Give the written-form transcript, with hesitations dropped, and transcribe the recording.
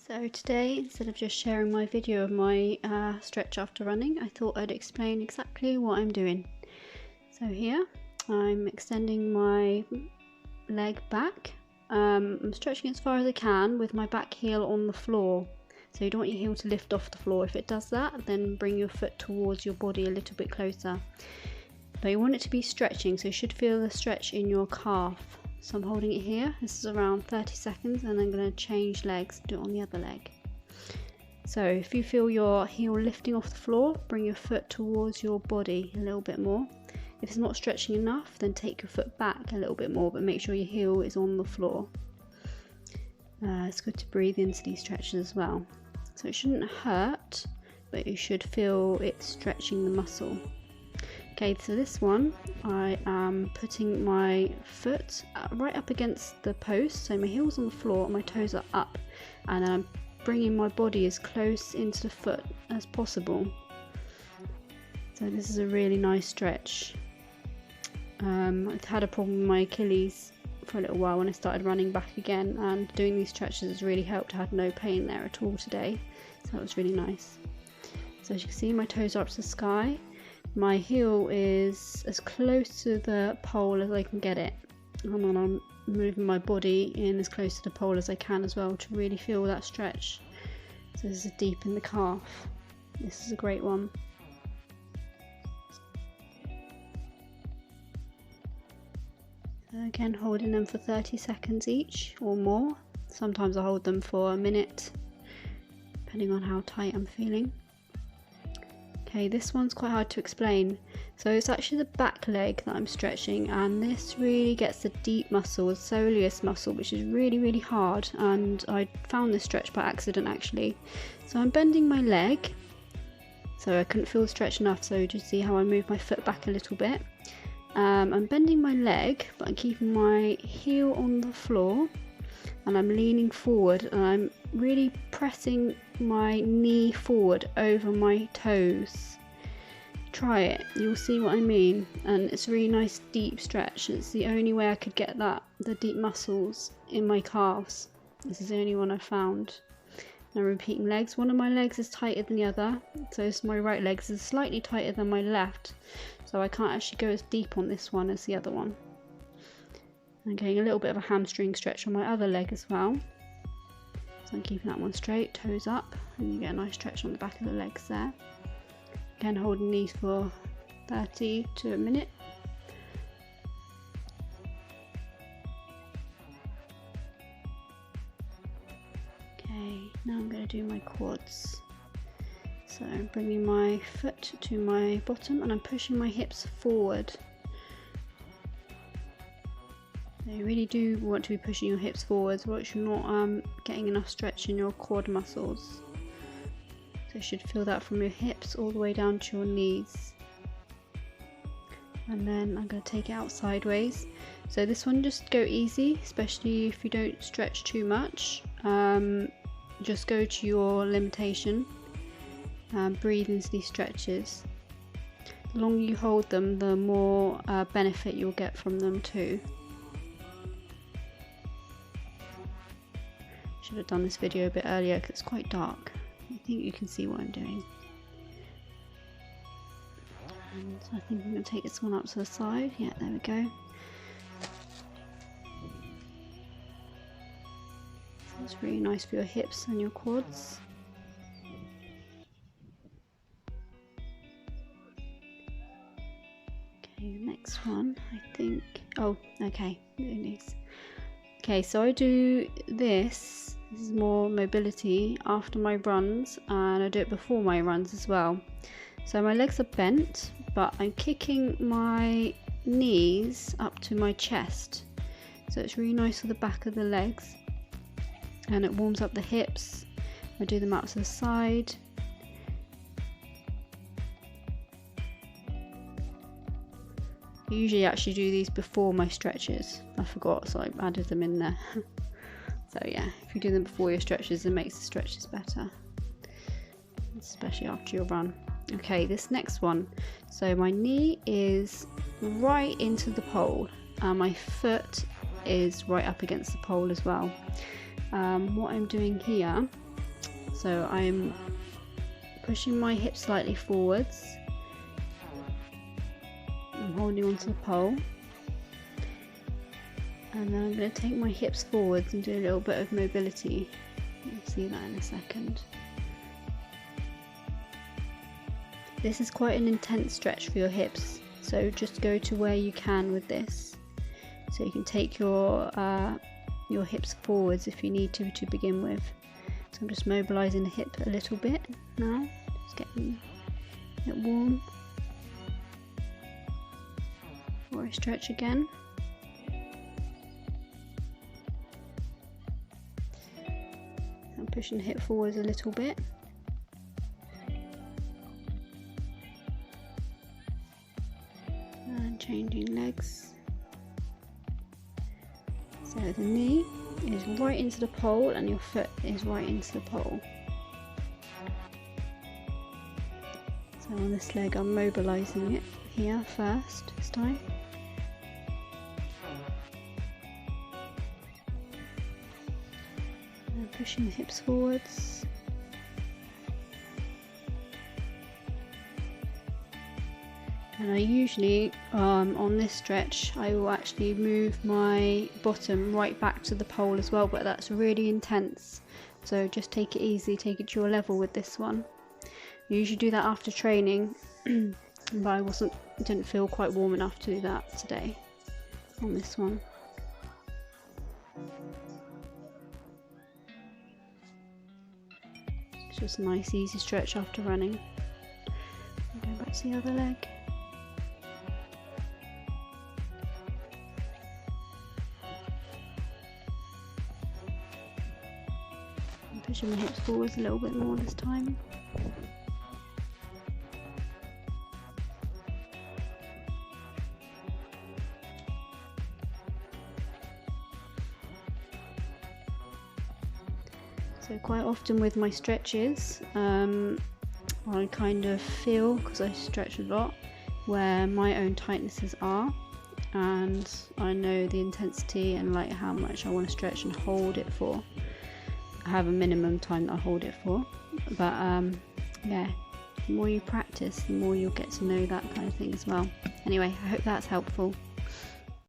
So today, instead of just sharing my video of my stretch after running, I thought I'd explain exactly what I'm doing. So here, I'm extending my leg back. I'm stretching as far as I can with my back heel on the floor. So you don't want your heel to lift off the floor. If it does that, then bring your foot towards your body a little bit closer. But you want it to be stretching, so you should feel the stretch in your calf. So I'm holding it here. This is around 30 seconds, and I'm going to change legs, do it on the other leg. So if you feel your heel lifting off the floor, bring your foot towards your body a little bit more. If it's not stretching enough, then take your foot back a little bit more, but make sure your heel is on the floor. It's good to breathe into these stretches as well. So it shouldn't hurt, but you should feel it stretching the muscle. Okay, so this one, I am putting my foot right up against the post, so my heel's on the floor and my toes are up, and then I'm bringing my body as close into the foot as possible. So this is a really nice stretch. I've had a problem with my Achilles for a little while when I started running back again, and doing these stretches has really helped. I had no pain there at all today, so that was really nice. So as you can see, my toes are up to the sky. My heel is as close to the pole as I can get it, and then I'm moving my body in as close to the pole as I can as well to really feel that stretch. So this is deep in the calf. This is a great one. So again, holding them for 30 seconds each or more. Sometimes I hold them for a minute, depending on how tight I'm feeling. Okay, this one's quite hard to explain. So it's actually the back leg that I'm stretching, and this really gets the deep muscle, the soleus muscle, which is really hard, and I found this stretch by accident actually. So I'm bending my leg, so I couldn't feel the stretch enough, so just see how I move my foot back a little bit. I'm bending my leg, but I'm keeping my heel on the floor, and I'm leaning forward, and I'm really pressing my knee forward over my toes. Try it, you'll see what I mean, and it's a really nice deep stretch. It's the only way I could get the deep muscles in my calves. This is the only one I've found. Now repeating legs. One of my legs is tighter than the other, so my right leg is slightly tighter than my left, so I can't actually go as deep on this one as the other one. I'm getting a little bit of a hamstring stretch on my other leg as well. So I'm keeping that one straight, toes up, and you get a nice stretch on the back of the legs there. Again, holding these for 30 to a minute. Okay, now I'm going to do my quads. So I'm bringing my foot to my bottom and I'm pushing my hips forward. You really do want to be pushing your hips forwards, or else you're not getting enough stretch in your quad muscles. So you should feel that from your hips all the way down to your knees. And then I'm going to take it out sideways. So this one, just go easy, especially if you don't stretch too much. Just go to your limitation. Breathe into these stretches. The longer you hold them, the more benefit you'll get from them too. Should have done this video a bit earlier because it's quite dark. I think you can see what I'm doing. And I think I'm going to take this one up to the side. Yeah, there we go. So it's really nice for your hips and your quads. Okay, the next one, I think. Oh, okay. Doing these. Okay, so I do this. This is more mobility after my runs, and I do it before my runs as well. So my legs are bent, but I'm kicking my knees up to my chest. So it's really nice for the back of the legs, and it warms up the hips. I do them out to the side. I usually actually do these before my stretches. I forgot, so I added them in there. So yeah, if you do them before your stretches, it makes the stretches better, especially after your run. Okay, this next one. So my knee is right into the pole, and my foot is right up against the pole as well. What I'm doing here So I'm pushing my hips slightly forwards. I'm holding onto the pole. And then I'm going to take my hips forwards and do a little bit of mobility. You'll see that in a second. This is quite an intense stretch for your hips, so just go to where you can with this. So you can take your hips forwards if you need to begin with. So I'm just mobilising the hip a little bit now, just getting it warm before I stretch again. I'm pushing the hip forwards a little bit. And changing legs. So the knee is right into the pole and your foot is right into the pole. So on this leg I'm mobilising it here first this time. And pushing the hips forwards. And I usually, on this stretch, I will actually move my bottom right back to the pole as well, but that's really intense. So just take it easy, take it to your level with this one. I usually do that after training, but I didn't feel quite warm enough to do that today on this one. It's just a nice easy stretch after running. Go back to the other leg. Pushing my hips forwards a little bit more this time. So quite often with my stretches, I kind of feel, because I stretch a lot, where my own tightnesses are, and I know the intensity and like how much I want to stretch and hold it for. I have a minimum time that I hold it for, but yeah, the more you practice, the more you'll get to know that kind of thing as well. Anyway, I hope that's helpful.